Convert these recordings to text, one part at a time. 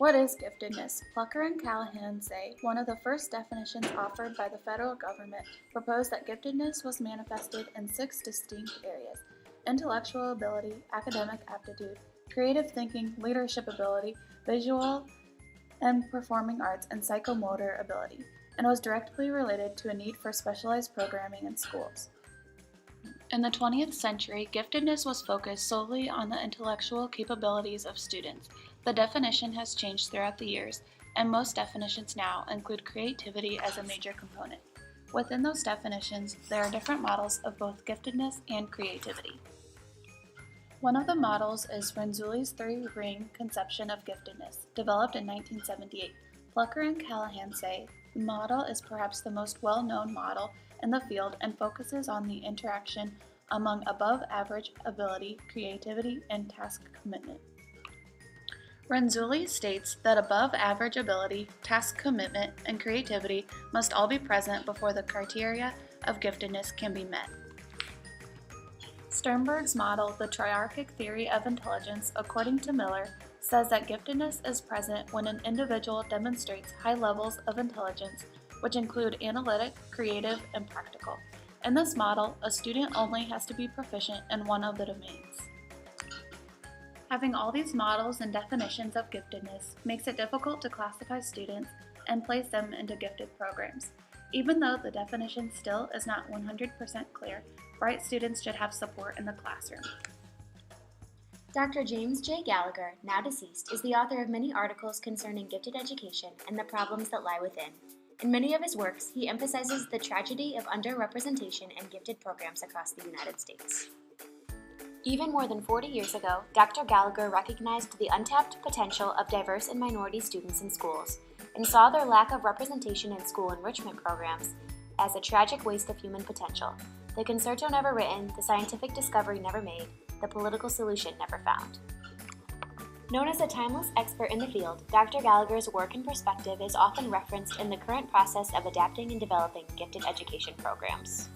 What is giftedness? Plucker and Callahan say one of the first definitions offered by the federal government proposed that giftedness was manifested in 6 distinct areas: intellectual ability, academic aptitude, creative thinking, leadership ability, visual and performing arts, and psychomotor ability, and was directly related to a need for specialized programming in schools. In the 20th century, giftedness was focused solely on the intellectual capabilities of students. The definition has changed throughout the years, and most definitions now include creativity as a major component. Within those definitions, there are different models of both giftedness and creativity. One of the models is Renzulli's three-ring conception of giftedness, developed in 1978. Plucker and Callahan say the model is perhaps the most well-known model in the field and focuses on the interaction among above-average ability, creativity, and task commitment. Renzulli states that above-average ability, task commitment, and creativity must all be present before the criteria of giftedness can be met. Sternberg's model, the triarchic theory of intelligence, according to Miller, says that giftedness is present when an individual demonstrates high levels of intelligence, which include analytic, creative, and practical. In this model, a student only has to be proficient in one of the domains. Having all these models and definitions of giftedness makes it difficult to classify students and place them into gifted programs. Even though the definition still is not 100% clear, bright students should have support in the classroom. Dr. James J. Gallagher, now deceased, is the author of many articles concerning gifted education and the problems that lie within. In many of his works, he emphasizes the tragedy of underrepresentation in gifted programs across the United States. Even more than 40 years ago, Dr. Gallagher recognized the untapped potential of diverse and minority students in schools and saw their lack of representation in school enrichment programs as a tragic waste of human potential. The concerto never written, the scientific discovery never made, the political solution never found. Known as a timeless expert in the field, Dr. Gallagher's work and perspective is often referenced in the current process of adapting and developing gifted education programs.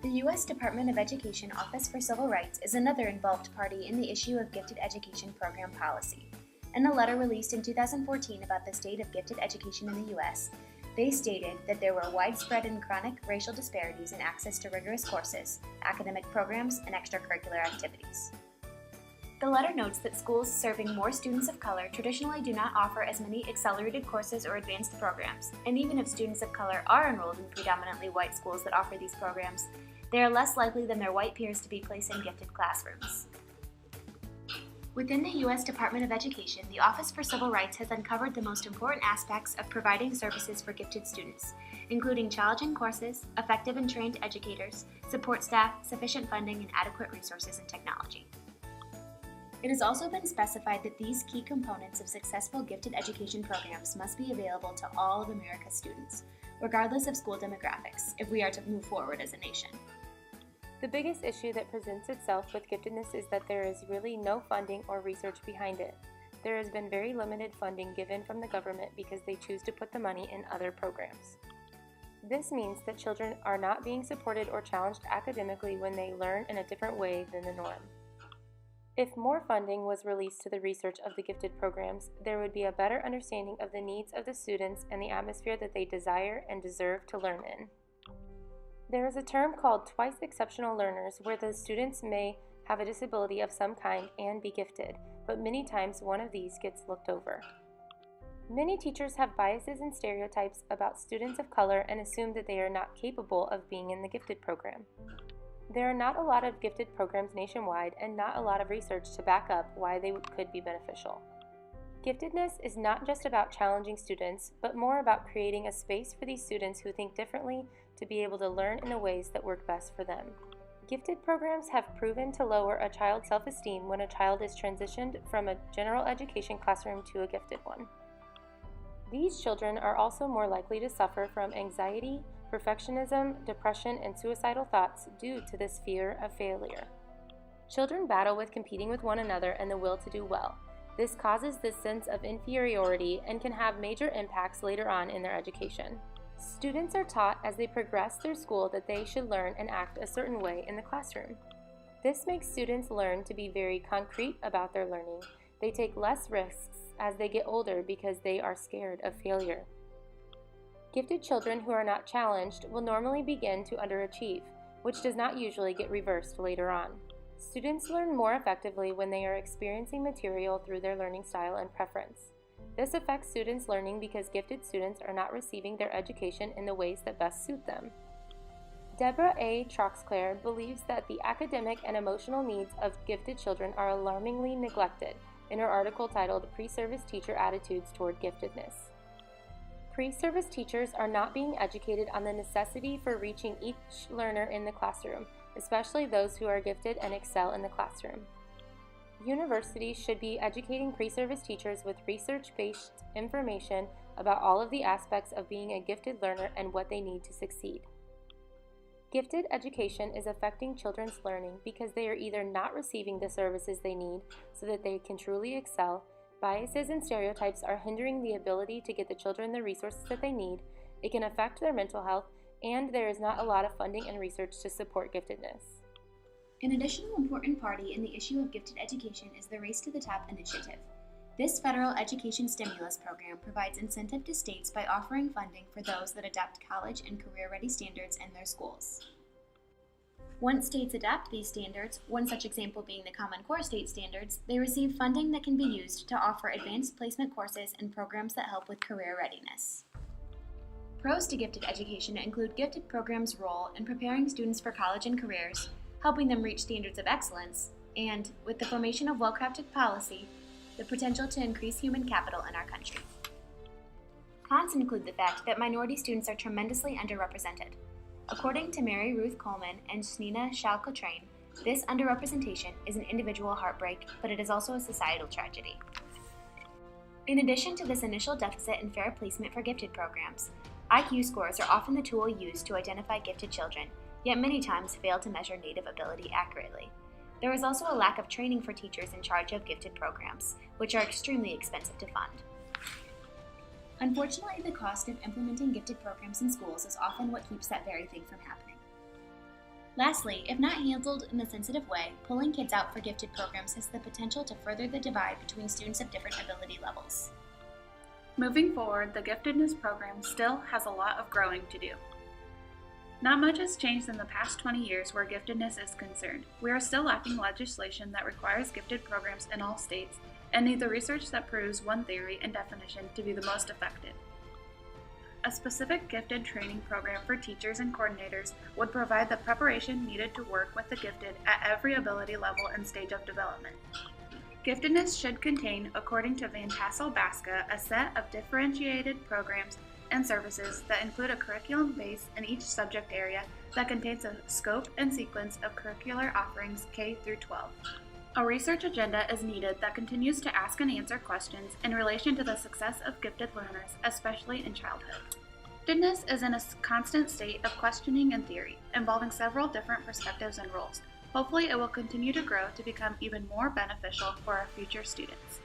The U.S. Department of Education Office for Civil Rights is another involved party in the issue of gifted education program policy. In a letter released in 2014 about the state of gifted education in the U.S., they stated that there were widespread and chronic racial disparities in access to rigorous courses, academic programs, and extracurricular activities. The letter notes that schools serving more students of color traditionally do not offer as many accelerated courses or advanced programs, and even if students of color are enrolled in predominantly white schools that offer these programs, they are less likely than their white peers to be placed in gifted classrooms. Within the U.S. Department of Education, the Office for Civil Rights has uncovered the most important aspects of providing services for gifted students, including challenging courses, effective and trained educators, support staff, sufficient funding, and adequate resources and technology. It has also been specified that these key components of successful gifted education programs must be available to all of America's students, regardless of school demographics, if we are to move forward as a nation. The biggest issue that presents itself with giftedness is that there is really no funding or research behind it. There has been very limited funding given from the government because they choose to put the money in other programs. This means that children are not being supported or challenged academically when they learn in a different way than the norm. If more funding was released to the research of the gifted programs, there would be a better understanding of the needs of the students and the atmosphere that they desire and deserve to learn in. There is a term called twice exceptional learners where the students may have a disability of some kind and be gifted, but many times one of these gets looked over. Many teachers have biases and stereotypes about students of color and assume that they are not capable of being in the gifted program. There are not a lot of gifted programs nationwide and not a lot of research to back up why they could be beneficial. Giftedness is not just about challenging students, but more about creating a space for these students who think differently to be able to learn in the ways that work best for them. Gifted programs have proven to lower a child's self-esteem when a child is transitioned from a general education classroom to a gifted one. These children are also more likely to suffer from anxiety, perfectionism, depression, and suicidal thoughts due to this fear of failure. Children battle with competing with one another and the will to do well. This causes this sense of inferiority and can have major impacts later on in their education. Students are taught as they progress through school that they should learn and act a certain way in the classroom. This makes students learn to be very concrete about their learning. They take less risks as they get older because they are scared of failure. Gifted children who are not challenged will normally begin to underachieve, which does not usually get reversed later on. Students learn more effectively when they are experiencing material through their learning style and preference. This affects students' learning because gifted students are not receiving their education in the ways that best suit them. Deborah A. Troxclair believes that the academic and emotional needs of gifted children are alarmingly neglected in her article titled Pre-Service Teacher Attitudes Toward Giftedness. Pre-service teachers are not being educated on the necessity for reaching each learner in the classroom, especially those who are gifted and excel in the classroom. Universities should be educating pre-service teachers with research-based information about all of the aspects of being a gifted learner and what they need to succeed. Gifted education is affecting children's learning because they are either not receiving the services they need so that they can truly excel, biases and stereotypes are hindering the ability to get the children the resources that they need, it can affect their mental health, and there is not a lot of funding and research to support giftedness. An additional important party in the issue of gifted education is the Race to the Top initiative. This federal education stimulus program provides incentive to states by offering funding for those that adopt college and career-ready standards in their schools. Once states adopt these standards, one such example being the Common Core state standards, they receive funding that can be used to offer advanced placement courses and programs that help with career readiness. Pros to gifted education include gifted programs' role in preparing students for college and careers, helping them reach standards of excellence, and, with the formation of well-crafted policy, the potential to increase human capital in our country. Cons include the fact that minority students are tremendously underrepresented. According to Mary Ruth Coleman and Snina Shalkotrain, this underrepresentation is an individual heartbreak, but it is also a societal tragedy. In addition to this initial deficit in fair placement for gifted programs, IQ scores are often the tool used to identify gifted children, yet many times fail to measure native ability accurately. There is also a lack of training for teachers in charge of gifted programs, which are extremely expensive to fund. Unfortunately, the cost of implementing gifted programs in schools is often what keeps that very thing from happening. Lastly, if not handled in a sensitive way, pulling kids out for gifted programs has the potential to further the divide between students of different ability levels. Moving forward, the Giftedness program still has a lot of growing to do. Not much has changed in the past 20 years where giftedness is concerned. We are still lacking legislation that requires gifted programs in all states, and need the research that proves one theory and definition to be the most effective. A specific gifted training program for teachers and coordinators would provide the preparation needed to work with the gifted at every ability level and stage of development. Giftedness should contain, according to Van Tassel-Baska, a set of differentiated programs and services that include a curriculum base in each subject area that contains a scope and sequence of curricular offerings K through 12. A research agenda is needed that continues to ask and answer questions in relation to the success of gifted learners, especially in childhood. Giftedness is in a constant state of questioning and theory, involving several different perspectives and roles. Hopefully, it will continue to grow to become even more beneficial for our future students.